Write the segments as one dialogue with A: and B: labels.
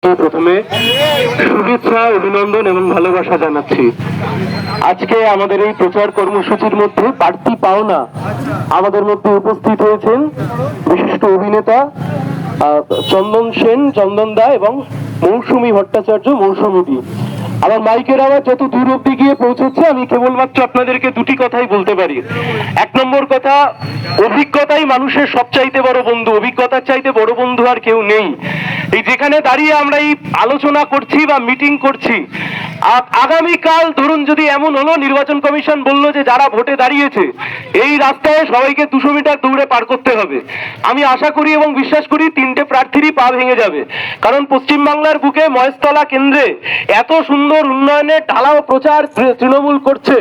A: প্রথমে শুভেচ্ছা, অভিনন্দন এবং ভালোবাসা জানাচ্ছি। আজকে আমাদের এই প্রচার কর্মসূচির মধ্যে বাড়তি পাওনা আমাদের মধ্যে উপস্থিত হয়েছেন বিশিষ্ট অভিনেতা চন্দন সেন, চন্দন দা এবং মৌসুমী ভট্টাচার্য, মৌসুমীদি। আমার মাইকের আওয়াজ যত দূর অব্দি গিয়ে পৌঁছেছে, আমি কেবলমাত্র আপনাদেরকে দুটি কথাই বলতে পারি। এক নম্বর কথা, অভিজ্ঞতাই মানুষের সবচাইতে বড় বন্ধু। অভিজ্ঞতার চাইতে বড় বন্ধু আর কেউ নেই। এই যেখানে দাঁড়িয়ে আমরা এই আলোচনা করছি বা মিটিং করছি, আগামীকাল ধরুন যদি এমন হলো নির্বাচন কমিশন বললো যে যারা ভোটে দাঁড়িয়েছে এই রাস্তায় সবাইকে 200 মিটার দৌড়ে পার করতে হবে, আমি আশা করি এবং বিশ্বাস করি 3টে প্রার্থীরই পা ভেঙে যাবে। কারণ পশ্চিমবাংলার বুকে মহেশতলা কেন্দ্রে এত সুন্দর উন্নয়নের ঢালাও প্রচার তৃণমূল করছে,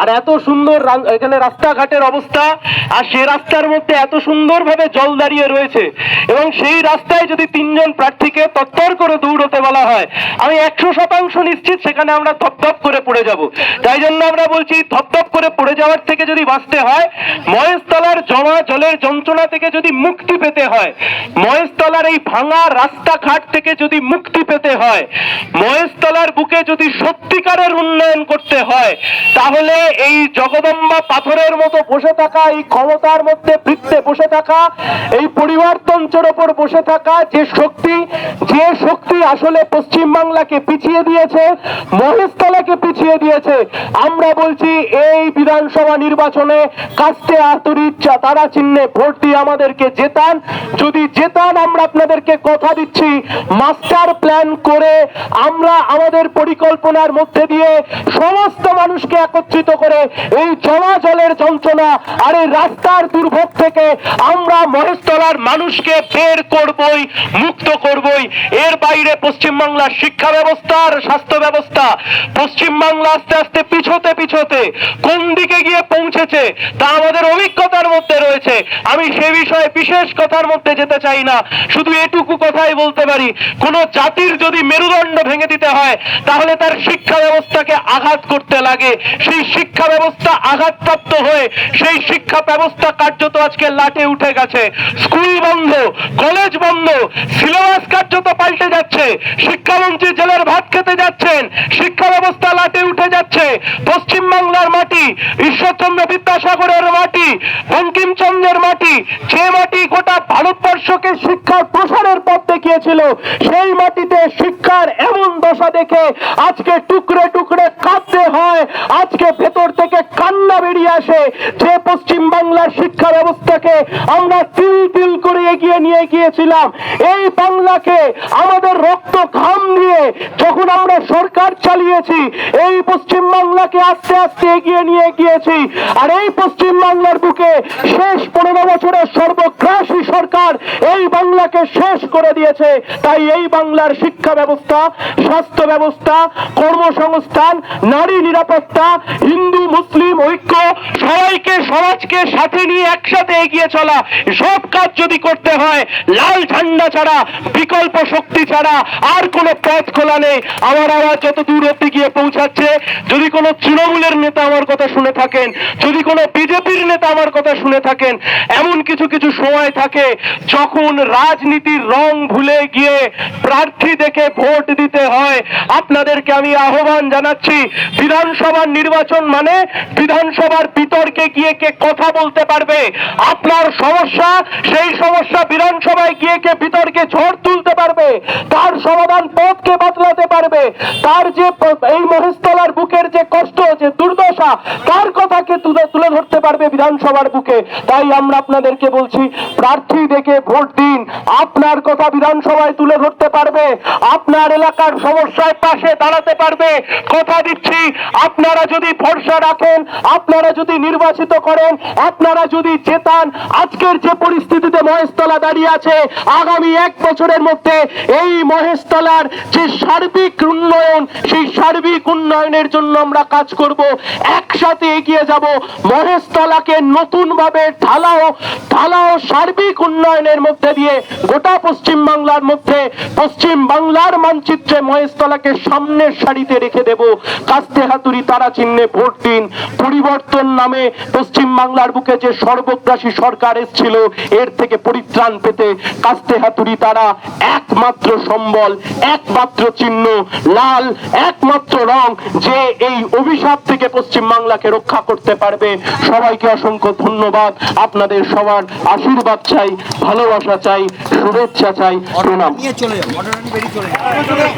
A: আর এত সুন্দর এখানে রাস্তাঘাটের অবস্থা, আর সে রাস্তার মধ্যে এত সুন্দরভাবে জল দাঁড়িয়ে রয়েছে, এবং সেই রাস্তায় যদি 3জন প্রার্থীকে তত্তর করে দৌড়তে বলা হয়, আমি 100% নিশ্চিত সেখানে আমরা ধপধপ করে পড়ে যাব। তাই জন্য আমরা বলছি, ধপধপ করে পড়ে যাওয়ার থেকে যদি বাঁচতে হয়, মহেশতলার জমা জলের যন্ত্রণা থেকে যদি মুক্তি পেতে হয়, মহেশতলার এই ভাঙা রাস্তাঘাট থেকে যদি মুক্তি পেতে হয়, মহেশতলার বুকে যদি সত্যিকারের উন্নয়ন করতে হয়, তাহলে এই জগদম্বা পাথরের মতো বসে থাকা, এই ক্ষমতার মধ্যে বৃত্তে বসে থাকা, এই পরিবর্তনচের ওপর বসে থাকা যে শক্তি আসলে পশ্চিমবাংলাকে পিছিয়ে দিয়েছে, মহেশতলাকে পিছিয়ে দিয়েছে, আমরা বলছি এই বিধানসভা নির্বাচনে কাস্তে আতরিত তারা চিহ্নে ভোট দিয়ে আমাদেরকে জেতান। যদি জেতান, আমরা আপনাদেরকে কথা দিচ্ছি, মাস্টার প্ল্যান করে আমরা আমাদের পরিকল্পনার মধ্যে দিয়ে সমস্ত মানুষকে একত্রিত করে এই জমা জলের যন্ত্রণা আর এই রাস্তার দুর্ভোগ থেকে আমরা মহেশতলার মানুষকে বের করবই, মুক্ত করবই। এর বাইরে পশ্চিমবাংলার শিক্ষা ব্যবস্থা আর স্বাস্থ্য ব্যবস্থা, পশ্চিমবাংলা আস্তে আস্তে পিছোতে কোন দিকে গিয়ে পৌঁছেছে তা আমাদের অভিজ্ঞতার মধ্যে রয়েছে। আমি সে বিষয়ে বিশেষ কথার মধ্যে যেতে চাই না, শুধু এটুকু কথাই বলতে পারি, কোন জাতির যদি মেরুদণ্ড ভেঙে দিতে হয়, তাহলে তার শিক্ষা ব্যবস্থাকে আঘাত করতে লাগে। সেই শিক্ষা ব্যবস্থা আঘাতপ্রাপ্ত হয়ে সেই শিক্ষা ব্যবস্থা কার্যত আজকে লাটে উঠে গেছে। স্কুল বন্ধ, কলেজ বন্ধ, সিলেবাস কার্যত পাল্টে যাচ্ছে, শিক্ষামন্ত্রী জেলের ভাত খেতে যাচ্ছেন, শিক্ষা ব্যবস্থা লাটে উঠে যাচ্ছে। পশ্চিমবাংলার মাটি, ঈশ্বরচন্দ্র বিদ্যাসাগরের মাটি, বঙ্কিমচন্দ্রের মাটি, যে মাটি গোটা ভারতবর্ষকে শিক্ষার প্রসারের পথ দেখিয়েছিল, সেই মাটিতে শিক্ষার এমন দশা দেখে আজকে টুকরে টুকরে কাঁদতে হয়, আজকে ভেতর থেকে কান্না বেরিয়ে আসে যে পশ্চিমবাংলার শিক্ষা ব্যবস্থাকে আমরা তিল তিল করে এগিয়ে নিয়ে গিয়েছিলাম। এই বাংলাকে আমাদের রক্ত ঘাম দিয়ে যখন আমরা সরকার চালিয়েছি, এই পশ্চিমবাংলাকে আস্তে আস্তে এগিয়ে নিয়ে গিয়েছি, আর এই পশ্চিমবাংলার বুকে শেষ 15 বছরের সর্বগ্রাসী সরকার এই বাংলাকে শেষ করে দিয়েছে। তাই এই বাংলার শিক্ষা ব্যবস্থা, স্বাস্থ্য ব্যবস্থা, কর্মসংস্থান, নারী নিরাপত্তা, হিন্দু মুসলিম ঐক্য, সবাইকে সমাজকে সাথে নিয়ে একসাথে এগিয়ে চলা, সব কাজ যদি করতে হয়, লাল ঝান্ডা ছাড়া, বিকল্প শক্তি ছাড়া আর কোনো পথ খোলা নেই। আমার আওয়াজ যত দূর অব্দি গিয়ে পৌঁছাচ্ছে, যদি কোনো তৃণমূলের নেতা আমার কথা শুনে থাকেন, যদি কোনো বিজেপির নেতা আমার কথা শুনে থাকেন, এমন কিছু সময় থাকে যখন রাজনীতির রং ভুলে গিয়ে প্রার্থী দেখে ভোট দিতে হয়। আপনাদেরকে আমি আহ্বান জানাচ্ছি, বিধানসভার নির্বাচন মানে বিধানসভার বিতর্কে গিয়ে কে কথা বলতে পারবে, আপনার সমস্যা, সেই সমস্যা বিধানসভায় গিয়ে কে বিতর্কে ঝড় তুলতে পারবে, তার সমাধান পথকে বদলাতে পারবে, তার যে এই মহেশতলার বুকের যে কষ্ট, যে দুর্দশা, তার কথাকে তুলে ধরতে পারবে বিধানসভার বুকে। তাই আমরা আপনাদেরকে বলছি, প্রার্থী দেখে ভোট দিন, আপনার কথা বিধানসভায় তুলে ধরতে পারবে, আপনার এলাকার সমস্যায় পাশে দাঁড়াতে পারবে। কথা দিচ্ছি, আপনারা যদি ভরসা রাখেন, আপনারা যদি নির্বাচিত করেন, আপনারা যদি জেতান, আজকের যে পরিস্থিতিতে মহেশতলা দাঁড়িয়ে আছে, আগামী 1 বছরের মধ্যে এই মহেশতলার যে সার্বিক উন্নয়ন, সেই সার্বিক উন্নয়নের জন্য আমরা কাজ করব, একসাথে এগিয়ে যাব। মহেশতলাকে নতুন ভাবে ঢালাও সার্বিক উন্নয়নের মধ্যে দিয়ে গোটা পশ্চিম বাংলার মধ্যে, পশ্চিম বাংলার মানচিত্রে মহেশতলাকে সামনের সারিতে রেখে দেব। কাস্তে হাতুড়ি তারা চিহ্নে ভোট দিন। পরিবর্তন নামে পশ্চিম বাংলার বুকে যে সর্বগ্রাসী সরকার এসেছিল, এর থেকে পরিত্রাণ পেতে কাস্তে হাতুড়ি তারা একমাত্র সম্বল, একমাত্র চিহ্ন, লাল একমাত্র রং, যে এই অভিশাপ থেকে পশ্চিম বাংলাকে রক্ষা করতে পারবে। সবাইকে অসংখ্য ধন্যবাদ। আপনাদের সবার আশীর্বাদ চাই, ভালোবাসা চাই, শুভেচ্ছা চাই, প্রণাম।